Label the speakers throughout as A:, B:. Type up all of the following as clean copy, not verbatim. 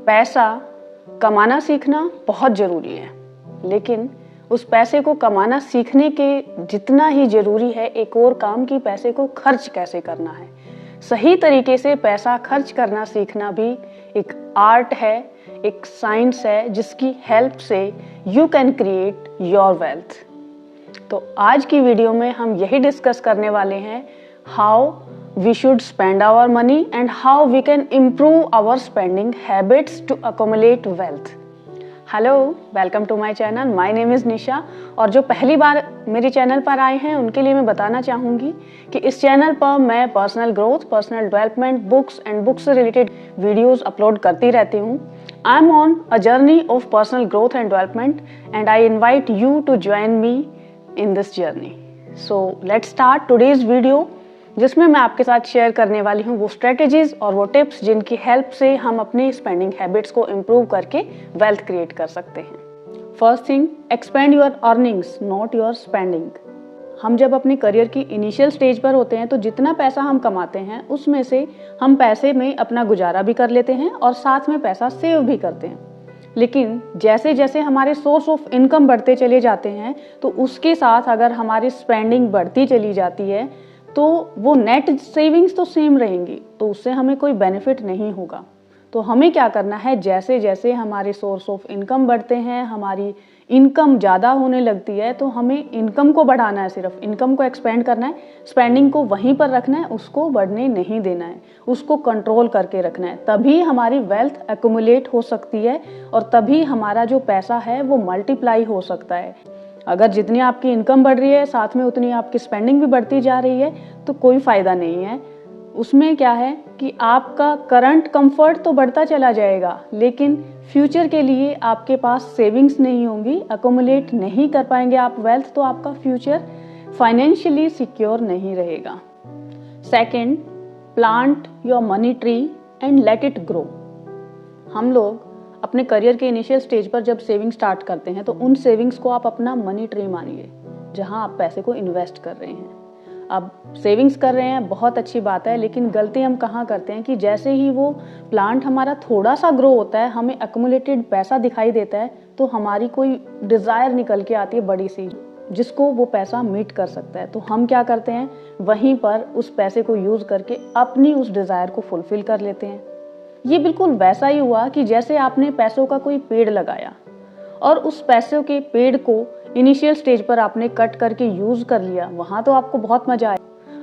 A: पैसा कमाना सीखना बहुत ज़रूरी है, लेकिन उस पैसे को कमाना सीखने के जितना ही ज़रूरी है एक और काम कि पैसे को खर्च कैसे करना है। सही तरीके से पैसा खर्च करना सीखना भी एक आर्ट है, एक साइंस है, जिसकी हेल्प से you can create your wealth. तो आज की वीडियो में हम यही डिस्कस करने वाले हैं, how we should spend our money and how we can improve our spending habits to accumulate wealth. Hello, welcome to my channel. My name is Nisha. और जो पहली बार मेरे चैनल पर आए हैं उनके लिए मैं बताना चाहूँगी कि इस चैनल पर मैं personal growth, personal development, books and books से रिलेटेड वीडियोस अपलोड करती रहती हूँ। I am on a journey of personal growth and development and I invite you to join me in this journey. So let's start today's video, जिसमें मैं आपके साथ share करने वाली हूँ वो स्ट्रेटेजीज और वो टिप्स जिनकी हेल्प से हम अपनी स्पेंडिंग हैबिट्स को इम्प्रूव करके वेल्थ क्रिएट कर सकते हैं। First thing, expand your earnings not your spending. हम जब अपने करियर की इनिशियल स्टेज पर होते हैं तो जितना पैसा हम कमाते हैं उसमें से हम पैसे में अपना गुजारा भी कर लेते हैं और साथ में पैसा सेव भी करते हैं। लेकिन जैसे जैसे हमारे सोर्स ऑफ इनकम बढ़ते चले जाते हैं तो उसके साथ अगर हमारी स्पेंडिंग बढ़ती चली जाती है तो वो नेट सेविंग्स तो सेम रहेंगी, तो उससे हमें कोई बेनिफिट नहीं होगा। तो हमें क्या करना है, जैसे जैसे हमारे सोर्स ऑफ इनकम बढ़ते हैं, हमारी इनकम ज़्यादा होने लगती है, तो हमें इनकम को बढ़ाना है, सिर्फ इनकम को एक्सपेंड करना है, स्पेंडिंग को वहीं पर रखना है, उसको बढ़ने नहीं देना है, उसको कंट्रोल करके रखना है। तभी हमारी वेल्थ एक्यूमुलेट हो सकती है और तभी हमारा जो पैसा है वो मल्टीप्लाई हो सकता है। अगर जितनी आपकी इनकम बढ़ रही है साथ में उतनी आपकी स्पेंडिंग भी बढ़ती जा रही है तो कोई फ़ायदा नहीं है। उसमें क्या है कि आपका करंट कंफर्ट तो बढ़ता चला जाएगा, लेकिन फ्यूचर के लिए आपके पास सेविंग्स नहीं होंगी, अकोमुलेट नहीं कर पाएंगे आप वेल्थ, तो आपका फ्यूचर फाइनेंशियली सिक्योर नहीं रहेगा। Second, plant your money tree and let it grow. हम लोग अपने करियर के इनिशियल स्टेज पर जब सेविंग स्टार्ट करते हैं तो उन सेविंग्स को आप अपना मनी ट्री मानिए, जहां आप पैसे को इन्वेस्ट कर रहे हैं। अब सेविंग्स कर रहे हैं, बहुत अच्छी बात है, लेकिन गलती हम कहाँ करते हैं कि जैसे ही वो प्लांट हमारा थोड़ा सा ग्रो होता है, हमें एक्यूमुलेटेड पैसा दिखाई देता है, तो हमारी कोई डिज़ायर निकल के आती है बड़ी सी, जिसको वो पैसा मीट कर सकता है। तो हम क्या करते हैं, वहीं पर उस पैसे को यूज़ करके अपनी उस डिज़ायर को फुलफिल कर लेते हैं। ये बिल्कुल वैसा ही हुआ कि जैसे आपने पैसों का कोई पेड़ लगाया और उस पैसों के पेड़ को इनिशियल स्टेज पर आपने कट करके यूज कर लिया, वहां तो आपको बहुत मजा आया।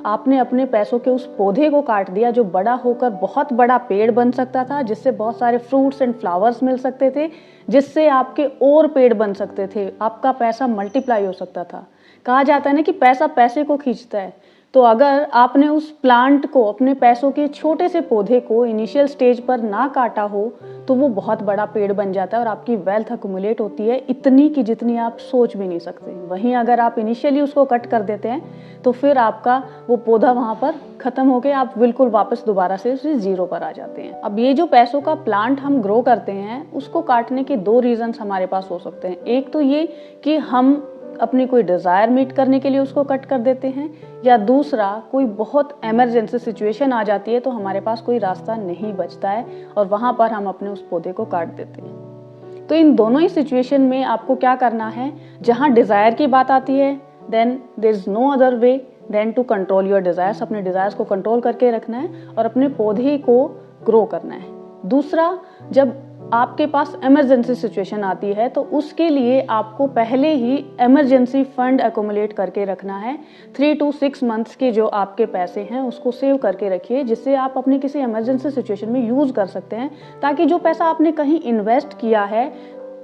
A: आपने अपने पैसों के उस पौधे को काट दिया जो बड़ा होकर बहुत बड़ा पेड़ बन सकता था, जिससे बहुत सारे फ्रूट्स एंड फ्लावर्स मिल सकते थे, जिससे आपके और पेड़ बन सकते थे, आपका पैसा मल्टीप्लाई हो सकता था। कहा जाता है ना कि पैसा पैसे को खींचता है। तो अगर आपने उस प्लांट को, अपने पैसों के छोटे से पौधे को इनिशियल स्टेज पर ना काटा हो तो वो बहुत बड़ा पेड़ बन जाता है और आपकी वेल्थ अक्यूमुलेट होती है इतनी कि जितनी आप सोच भी नहीं सकते। वहीं अगर आप इनिशियली उसको कट कर देते हैं तो फिर आपका वो पौधा वहां पर खत्म होकर आप बिल्कुल वापस दोबारा से उसी जीरो पर आ जाते हैं। अब ये जो पैसों का प्लांट हम ग्रो करते हैं उसको काटने के दो रीजंस हमारे पास हो सकते हैं। एक तो ये कि हम अपनी कोई डिज़ायर मीट करने के लिए उसको कट कर देते हैं, या दूसरा कोई बहुत इमरजेंसी सिचुएशन आ जाती है तो हमारे पास कोई रास्ता नहीं बचता है और वहाँ पर हम अपने उस पौधे को काट देते हैं। तो इन दोनों ही सिचुएशन में आपको क्या करना है, जहाँ डिज़ायर की बात आती है then there is no other way than to control your desires. अपने डिज़ायर्स को कंट्रोल करके रखना है और अपने पौधे को ग्रो करना है। दूसरा, जब आपके पास इमरजेंसी सिचुएशन आती है तो उसके लिए आपको पहले ही इमरजेंसी फंड अकोमुलेट करके रखना है। 3 to 6 मंथ्स के जो आपके पैसे हैं उसको सेव करके रखिए, जिससे आप अपनी किसी इमरजेंसी सिचुएशन में यूज कर सकते हैं, ताकि जो पैसा आपने कहीं इन्वेस्ट किया है,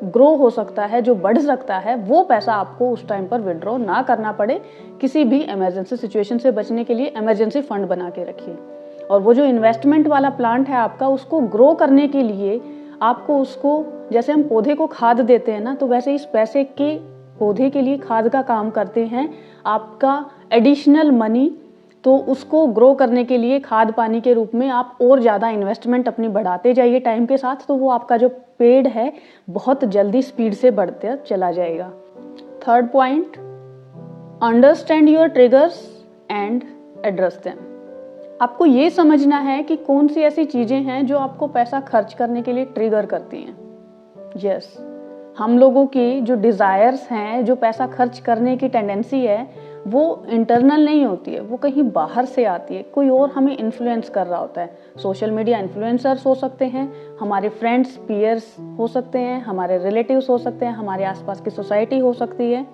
A: ग्रो हो सकता है, जो बढ़ सकता है, वो पैसा आपको उस टाइम पर विड्रॉ ना करना पड़े। किसी भी इमरजेंसी सिचुएशन से बचने के लिए इमरजेंसी फंड बना के रखिए। और वो जो इन्वेस्टमेंट वाला प्लांट है आपका, उसको ग्रो करने के लिए आपको उसको, जैसे हम पौधे को खाद देते हैं ना, तो वैसे इस पैसे के पौधे के लिए खाद का काम करते हैं आपका एडिशनल मनी। तो उसको ग्रो करने के लिए खाद पानी के रूप में आप और ज़्यादा इन्वेस्टमेंट अपनी बढ़ाते जाइए टाइम के साथ, तो वो आपका जो पेड़ है बहुत जल्दी स्पीड से बढ़ते चला जाएगा। Third point, understand your triggers and address them. आपको ये समझना है कि कौन सी ऐसी चीज़ें हैं जो आपको पैसा खर्च करने के लिए ट्रिगर करती हैं। यस, हम लोगों की जो डिज़ायर्स हैं, जो पैसा खर्च करने की टेंडेंसी है, वो इंटरनल नहीं होती है, वो कहीं बाहर से आती है। कोई और हमें इन्फ्लुएंस कर रहा होता है। सोशल मीडिया इन्फ्लुएंसर्स हो सकते हैं, हमारे फ्रेंड्स पीयर्स हो सकते हैं, हमारे रिलेटिव्स हो सकते हैं, हमारे आसपास की सोसाइटी हो सकती है।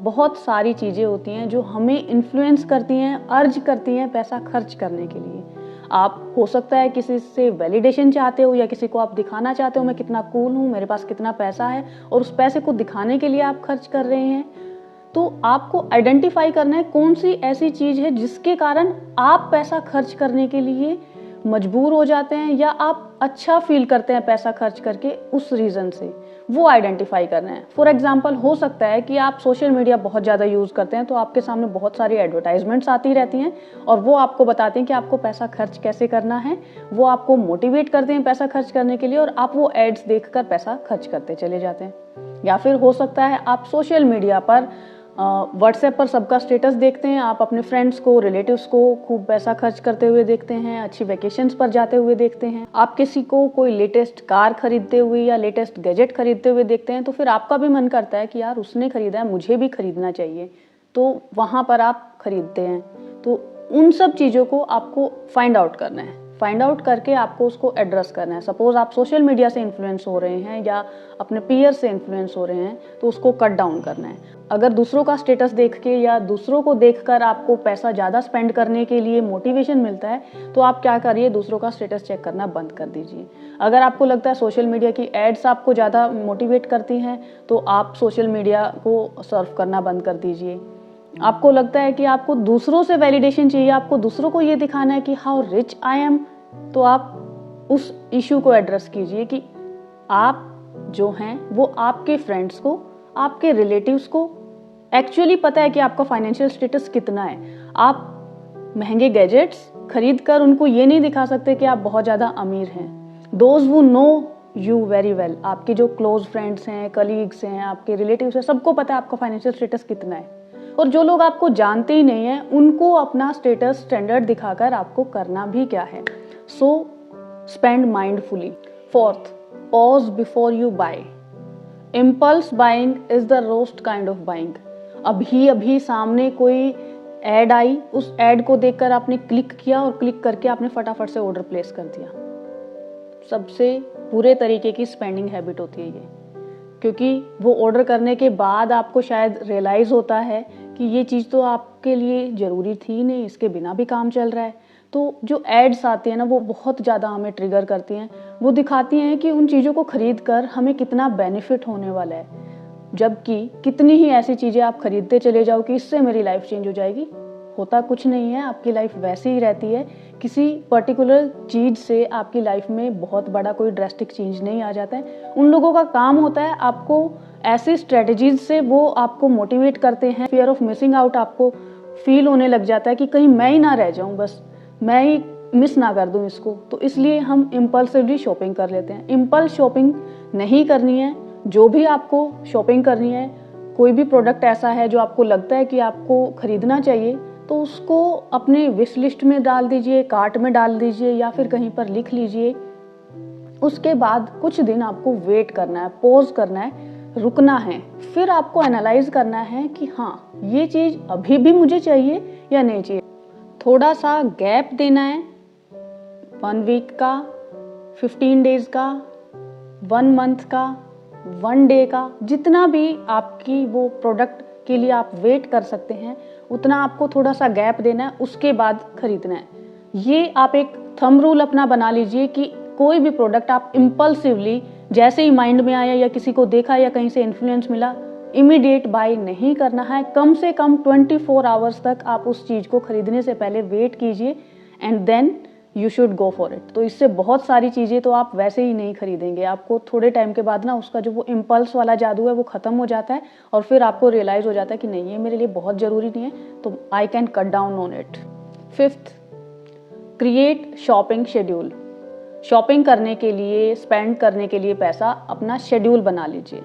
A: बहुत सारी चीज़ें होती हैं जो हमें इन्फ्लुएंस करती हैं, अर्ज करती हैं पैसा खर्च करने के लिए। आप हो सकता है किसी से वैलिडेशन चाहते हो या किसी को आप दिखाना चाहते हो मैं कितना कूल हूँ, मेरे पास कितना पैसा है, और उस पैसे को दिखाने के लिए आप खर्च कर रहे हैं। तो आपको आइडेंटिफाई करना है कौन सी ऐसी चीज है जिसके कारण आप पैसा खर्च करने के लिए मजबूर हो जाते हैं या आप अच्छा फील करते हैं पैसा खर्च करके, उस रीजन से वो आइडेंटिफाई करना है। फॉर एग्जाम्पल, हो सकता है कि आप सोशल मीडिया बहुत ज़्यादा यूज़ करते हैं तो आपके सामने बहुत सारी एडवर्टाइजमेंट्स आती रहती हैं और वो आपको बताते हैं कि आपको पैसा खर्च कैसे करना है, वो आपको मोटिवेट करते हैं पैसा खर्च करने के लिए और आप वो एड्स देखकर पैसा खर्च करते चले जाते हैं। या फिर हो सकता है आप सोशल मीडिया पर व्हाट्सएप पर सबका स्टेटस देखते हैं, आप अपने फ्रेंड्स को, रिलेटिव्स को खूब पैसा खर्च करते हुए देखते हैं, अच्छी वैकेशंस पर जाते हुए देखते हैं, आप किसी को कोई लेटेस्ट कार खरीदते हुए या लेटेस्ट गैजेट खरीदते हुए देखते हैं, तो फिर आपका भी मन करता है कि यार उसने खरीदा है, मुझे भी खरीदना चाहिए, तो वहाँ पर आप खरीदते हैं। तो उन सब चीज़ों को आपको फाइंड आउट करना है, फाइंड आउट करके आपको उसको एड्रेस करना है। सपोज आप सोशल मीडिया से इन्फ्लुएंस हो रहे हैं या अपने पीयर से इन्फ्लुएंस हो रहे हैं, तो उसको कट डाउन करना है। अगर दूसरों का स्टेटस देख के या दूसरों को देखकर आपको पैसा ज़्यादा स्पेंड करने के लिए मोटिवेशन मिलता है, तो आप क्या करिए, दूसरों का स्टेटस चेक करना बंद कर दीजिए। अगर आपको लगता है सोशल मीडिया की एड्स आपको ज़्यादा मोटिवेट करती हैं, तो आप सोशल मीडिया को सर्व करना बंद कर दीजिए। आपको लगता है कि आपको दूसरों से वैलिडेशन चाहिए, आपको दूसरों को ये दिखाना है कि हाउ रिच आई एम, तो आप उस इशू को एड्रेस कीजिए कि आप जो हैं वो आपके फ्रेंड्स को, आपके रिलेटिव्स को एक्चुअली पता है कि आपका फाइनेंशियल स्टेटस कितना है। आप महंगे गैजेट्स खरीद कर उनको ये नहीं दिखा सकते कि आप बहुत ज़्यादा अमीर हैं। Those who know you very well, आपके जो क्लोज फ्रेंड्स हैं, कलीग्स हैं, आपके रिलेटिव्स हैं, सबको पता है आपका फाइनेंशियल स्टेटस कितना है। और जो लोग आपको जानते ही नहीं हैं, उनको अपना स्टेटस स्टैंडर्ड दिखाकर आपको करना भी क्या है। So spend mindfully. Fourth, pause before you buy. Impulse buying is the worst kind of buying. अभी अभी सामने कोई एड आई, उस एड को देखकर आपने क्लिक किया और क्लिक करके आपने फटाफट से ऑर्डर प्लेस कर दिया। सबसे बुरे तरीके की स्पेंडिंग हैबिट होती है ये, क्योंकि वो ऑर्डर करने के बाद आपको शायद रियलाइज होता है कि ये चीज़ तो आपके लिए ज़रूरी थी नहीं, इसके बिना भी काम चल रहा है। तो जो एड्स आती हैं ना, वो बहुत ज़्यादा हमें ट्रिगर करती हैं। वो दिखाती हैं कि उन चीज़ों को खरीद कर हमें कितना बेनिफिट होने वाला है, जबकि कितनी ही ऐसी चीज़ें आप खरीदते चले जाओ कि इससे मेरी लाइफ चेंज हो जाएगी। होता कुछ नहीं है, आपकी लाइफ वैसी ही रहती है। किसी पर्टिकुलर चीज़ से आपकी लाइफ में बहुत बड़ा कोई ड्रास्टिक चेंज नहीं आ जाता है। उन लोगों का काम होता है आपको ऐसी स्ट्रेटजीज से वो आपको मोटिवेट करते हैं। फियर ऑफ मिसिंग आउट आपको फील होने लग जाता है कि कहीं मैं ही ना रह जाऊं, बस मैं ही मिस ना कर दूं इसको, तो इसलिए हम इम्पल्सिवली शॉपिंग कर लेते हैं। इम्पल्स शॉपिंग नहीं करनी है। जो भी आपको शॉपिंग करनी है, कोई भी प्रोडक्ट ऐसा है जो आपको लगता है कि आपको खरीदना चाहिए, तो उसको अपने विश लिस्ट में डाल दीजिए, कार्ट में डाल दीजिए या फिर कहीं पर लिख लीजिए। उसके बाद कुछ दिन आपको वेट करना है, पॉज करना है, रुकना है, फिर आपको एनालाइज करना है कि हाँ ये चीज़ अभी भी मुझे चाहिए या नहीं चाहिए। थोड़ा सा गैप देना है, 1 वीक का, 15 डेज का, 1 मंथ का, 1 डे का, जितना भी आपकी वो प्रोडक्ट के लिए आप वेट कर सकते हैं, उतना आपको थोड़ा सा गैप देना है, उसके बाद खरीदना है। ये आप एक थंब रूल अपना बना लीजिए कि कोई भी प्रोडक्ट आप इम्पल्सिवली जैसे ही माइंड में आया या किसी को देखा या कहीं से इन्फ्लुएंस मिला, इमीडिएट बाय नहीं करना है। कम से कम 24 आवर्स तक आप उस चीज़ को खरीदने से पहले वेट कीजिए and then you should go for it. तो इससे बहुत सारी चीज़ें तो आप वैसे ही नहीं खरीदेंगे। आपको थोड़े टाइम के बाद ना उसका जो वो इम्पल्स वाला जादू है वो ख़त्म हो जाता है और फिर आपको रियलाइज़ हो जाता है कि नहीं, ये मेरे लिए बहुत ज़रूरी नहीं है, तो I can cut down on it. 5th, create shopping schedule. Shopping करने के लिए, स्पेंड करने के लिए पैसा अपना शेड्यूल बना लीजिए।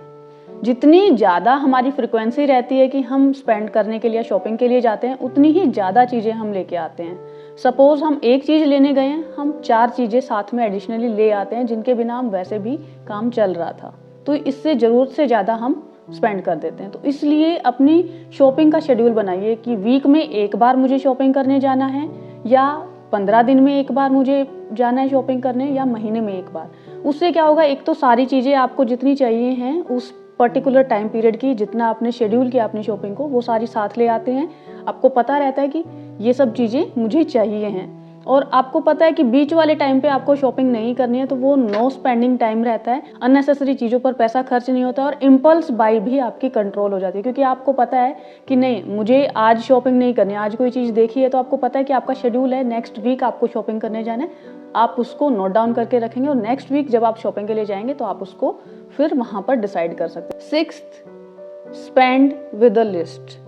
A: जितनी ज़्यादा हमारी फ्रिक्वेंसी रहती है कि हम स्पेंड करने के लिए, शॉपिंग के लिए जाते हैं, उतनी ही ज़्यादा चीज़ें हम लेके आते हैं। सपोज हम एक चीज़ लेने गए हैं, हम 4 चीज़ें साथ में एडिशनली ले आते हैं जिनके बिना हम वैसे भी काम चल रहा था, तो इससे ज़रूरत से ज़्यादा हम स्पेंड कर देते हैं। तो इसलिए अपनी शॉपिंग का शेड्यूल बनाइए कि वीक में एक बार मुझे शॉपिंग करने जाना है, या 15 दिन में एक बार मुझे जाना है शॉपिंग करने, या महीने में एक बार। उससे क्या होगा, एक तो सारी चीज़ें आपको जितनी चाहिए हैं उस पर्टिकुलर टाइम पीरियड की, जितना आपने शेड्यूल किया अपनी शॉपिंग को, वो सारी साथ ले आते हैं। आपको पता रहता है कि ये सब चीज़ें मुझे चाहिए हैं, और आपको पता है कि बीच वाले टाइम पे आपको शॉपिंग नहीं करनी है, तो वो नो स्पेंडिंग टाइम रहता है, अननेसेसरी चीज़ों पर पैसा खर्च नहीं होता, और इम्पल्स बाई भी आपकी कंट्रोल हो जाती है, क्योंकि आपको पता है कि नहीं मुझे आज शॉपिंग नहीं करनी, आज कोई चीज़ देखी है तो आपको पता है कि आपका शेड्यूल है, नेक्स्ट वीक आपको शॉपिंग करने जाना है, आप उसको नोट डाउन करके रखेंगे, और नेक्स्ट वीक जब आप शॉपिंग के लिए जाएंगे तो आप उसको फिर वहाँ पर डिसाइड कर सकते हैं। 6th, spend with a list.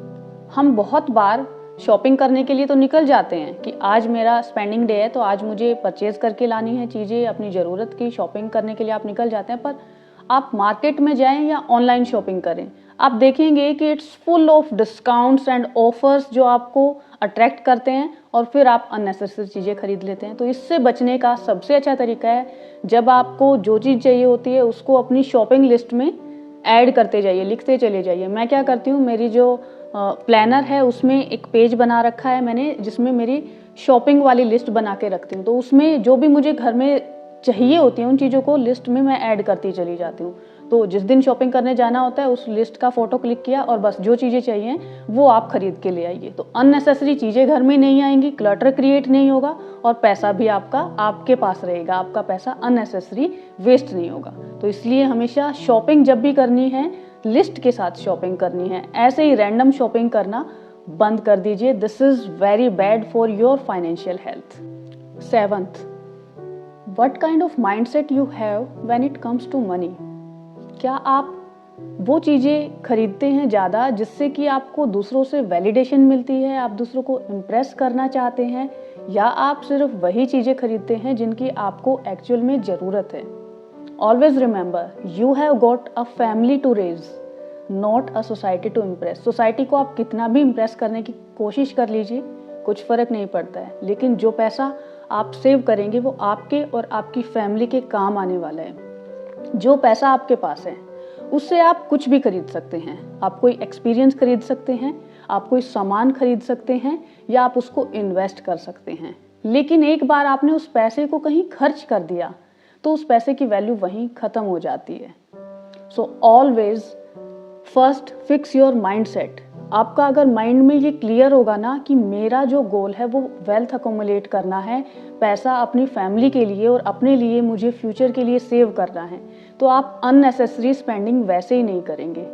A: हम बहुत बार शॉपिंग करने के लिए तो निकल जाते हैं कि आज मेरा स्पेंडिंग डे है, तो आज मुझे परचेज करके लानी है चीज़ें, अपनी ज़रूरत की शॉपिंग करने के लिए आप निकल जाते हैं। पर आप मार्केट में जाएं या ऑनलाइन शॉपिंग करें, आप देखेंगे कि it's full of discounts and offers जो आपको अट्रैक्ट करते हैं, और फिर आप अननेसेसरी चीज़ें खरीद लेते हैं। तो इससे बचने का सबसे अच्छा तरीका है, जब आपको जो चीज़ चाहिए होती है उसको अपनी शॉपिंग लिस्ट में ऐड करते जाइए, लिखते चले जाइए। मैं क्या करती हूँ, मेरी जो प्लानर है उसमें एक पेज बना रखा है मैंने, जिसमें मेरी शॉपिंग वाली लिस्ट बना के रखती हूँ। तो उसमें जो भी मुझे घर में चाहिए होती है उन चीज़ों को लिस्ट में मैं ऐड करती चली जाती हूँ। तो जिस दिन शॉपिंग करने जाना होता है उस लिस्ट का फोटो क्लिक किया, और बस जो चीज़ें चाहिए वो आप खरीद के ले आइए। तो अननेसेसरी चीज़ें घर में नहीं आएंगी, क्लटर क्रिएट नहीं होगा, और पैसा भी आपका आपके पास रहेगा, आपका पैसा अननेसेसरी वेस्ट नहीं होगा। तो इसलिए हमेशा शॉपिंग जब भी करनी है लिस्ट के साथ शॉपिंग करनी है, ऐसे ही रैंडम शॉपिंग करना बंद कर दीजिए। This is very bad for your financial health. 7th, what kind of mindset you have when it comes to money. क्या आप वो चीज़ें खरीदते हैं ज़्यादा जिससे कि आपको दूसरों से वैलिडेशन मिलती है, आप दूसरों को इम्प्रेस करना चाहते हैं, या आप सिर्फ वही चीज़ें खरीदते हैं जिनकी आपको एक्चुअल में ज़रूरत है। Always remember, you have got a family to raise, not a society to impress. Society को आप कितना भी इम्प्रेस करने की कोशिश कर लीजिए, कुछ फ़र्क नहीं पड़ता है, लेकिन जो पैसा आप सेव करेंगे वो आपके और आपकी फैमिली के काम आने वाला है। जो पैसा आपके पास है उससे आप कुछ भी खरीद सकते हैं, आप कोई एक्सपीरियंस खरीद सकते हैं, आप कोई सामान खरीद सकते हैं, या आप उसको इन्वेस्ट कर सकते हैं। लेकिन एक बार आपने उस पैसे को कहीं खर्च कर दिया तो उस पैसे की वैल्यू वहीं खत्म हो जाती है। So always first fix your mindset. आपका अगर माइंड में ये क्लियर होगा ना कि मेरा जो गोल है वो वेल्थ अकोमुलेट करना है, पैसा अपनी फैमिली के लिए और अपने लिए मुझे फ्यूचर के लिए सेव करना है, तो आप अननेसेसरी स्पेंडिंग वैसे ही नहीं करेंगे।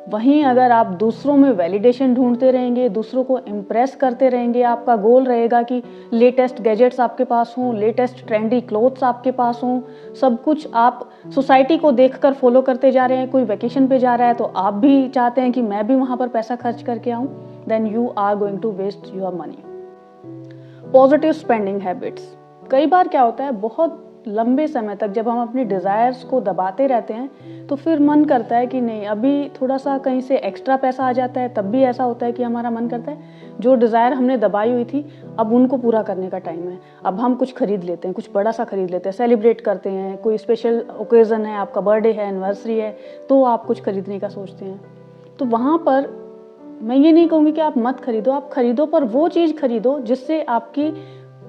A: वहीं अगर आप दूसरों में वैलिडेशन ढूंढते रहेंगे, दूसरों को इम्प्रेस करते रहेंगे, आपका गोल रहेगा कि लेटेस्ट गैजेट्स आपके पास हों, लेटेस्ट ट्रेंडी क्लोथ्स आपके पास हों, सब कुछ आप सोसाइटी को देखकर फॉलो करते जा रहे हैं। कोई वैकेशन पे जा रहा है तो आप भी चाहते हैं कि मैं भी वहाँ पर पैसा खर्च करके आऊँ, then you are going to waste your money. Positive spending habits. कई बार क्या होता है, बहुत लंबे समय तक जब हम अपनी डिज़ायर्स को दबाते रहते हैं तो फिर मन करता है कि नहीं, अभी थोड़ा सा कहीं से एक्स्ट्रा पैसा आ जाता है, तब भी ऐसा होता है कि हमारा मन करता है जो डिज़ायर हमने दबाई हुई थी अब उनको पूरा करने का टाइम है, अब हम कुछ खरीद लेते हैं, कुछ बड़ा सा खरीद लेते हैं, सेलिब्रेट करते हैं, कोई स्पेशल ओकेज़न है, आपका बर्थडे है, एनिवर्सरी है, तो आप कुछ खरीदने का सोचते हैं। तो वहाँ पर मैं ये नहीं कहूँगी कि आप मत खरीदो, आप खरीदो, पर वो चीज़ खरीदो जिससे आपकी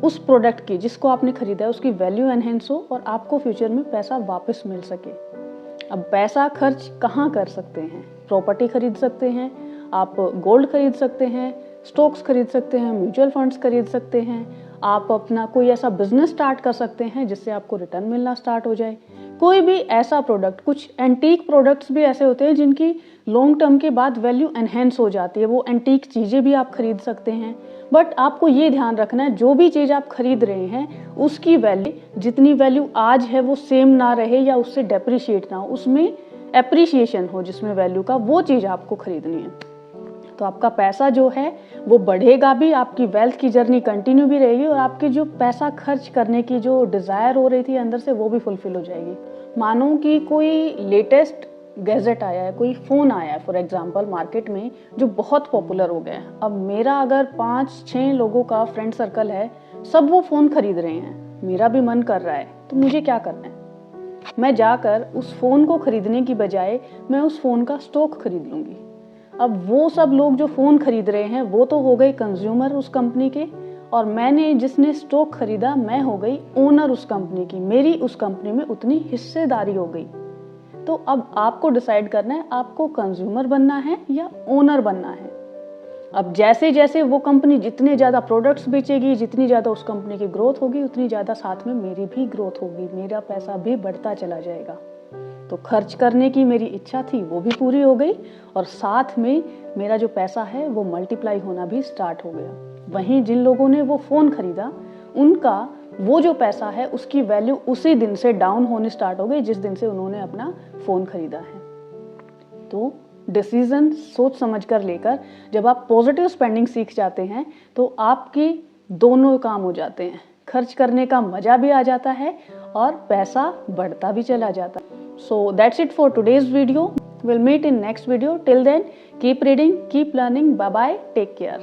A: उस प्रोडक्ट की जिसको आपने खरीदा है उसकी वैल्यू एनहेंस हो और आपको फ्यूचर में पैसा वापस मिल सके। अब पैसा खर्च कहाँ कर सकते हैं? प्रॉपर्टी खरीद सकते हैं, आप गोल्ड खरीद सकते हैं, स्टॉक्स खरीद सकते हैं, म्यूचुअल फंड्स खरीद सकते हैं, आप अपना कोई ऐसा बिजनेस स्टार्ट कर सकते हैं जिससे आपको रिटर्न मिलना स्टार्ट हो जाए। कोई भी ऐसा प्रोडक्ट, कुछ एंटीक प्रोडक्ट्स भी ऐसे होते हैं जिनकी लॉन्ग टर्म के बाद वैल्यू एनहेंस हो जाती है, वो एंटीक चीज़ें भी आप खरीद सकते हैं। बट आपको ये ध्यान रखना है, जो भी चीज़ आप खरीद रहे हैं उसकी वैल्यू, जितनी वैल्यू आज है वो सेम ना रहे या उससे डेप्रिशिएट ना हो, उसमें एप्रिसिएशन हो जिसमें वैल्यू का, वो चीज़ आपको खरीदनी है। तो आपका पैसा जो है वो बढ़ेगा भी, आपकी वेल्थ की जर्नी कंटिन्यू भी रहेगी और आपकी जो पैसा खर्च करने की जो डिज़ायर हो रही थी अंदर से वो भी फुलफिल हो जाएगी। मानो कि कोई लेटेस्ट गैजेट आया है, कोई फ़ोन आया है फॉर एग्जांपल मार्केट में जो बहुत पॉपुलर हो गया है। अब मेरा अगर 5-6 लोगों का फ्रेंड सर्कल है, सब वो फ़ोन खरीद रहे हैं, मेरा भी मन कर रहा है, तो मुझे क्या करना है? मैं जाकर उस फ़ोन को खरीदने की बजाय मैं उस फ़ोन का स्टॉक खरीद लूँगी। अब वो सब लोग जो फ़ोन खरीद रहे हैं वो तो हो गए कंज्यूमर उस कंपनी के, और मैंने जिसने स्टॉक खरीदा मैं हो गई ओनर उस कंपनी की, मेरी उस कंपनी में उतनी हिस्सेदारी हो गई। तो अब आपको डिसाइड करना है आपको कंज्यूमर बनना है या ओनर बनना है। अब जैसे जैसे वो कंपनी जितने ज़्यादा प्रोडक्ट्स बेचेगी, जितनी ज़्यादा उस कंपनी की ग्रोथ होगी, उतनी ज़्यादा साथ में मेरी भी ग्रोथ होगी, मेरा पैसा भी बढ़ता चला जाएगा। तो खर्च करने की मेरी इच्छा थी वो भी पूरी हो गई, और साथ में मेरा जो पैसा है वो मल्टीप्लाई होना भी स्टार्ट हो गया। वहीं जिन लोगों ने वो फ़ोन खरीदा, उनका वो जो पैसा है उसकी वैल्यू उसी दिन से डाउन होने स्टार्ट हो गई जिस दिन से उन्होंने अपना फ़ोन खरीदा है। तो डिसीजन सोच समझ कर लेकर जब आप पॉजिटिव स्पेंडिंग सीख जाते हैं तो आपकी दोनों काम हो जाते हैं, खर्च करने का मज़ा भी आ जाता है और पैसा बढ़ता भी चला जाता है। So that's it for today's video. We'll meet in next video. Till then, keep reading, keep learning. Bye bye. Take care.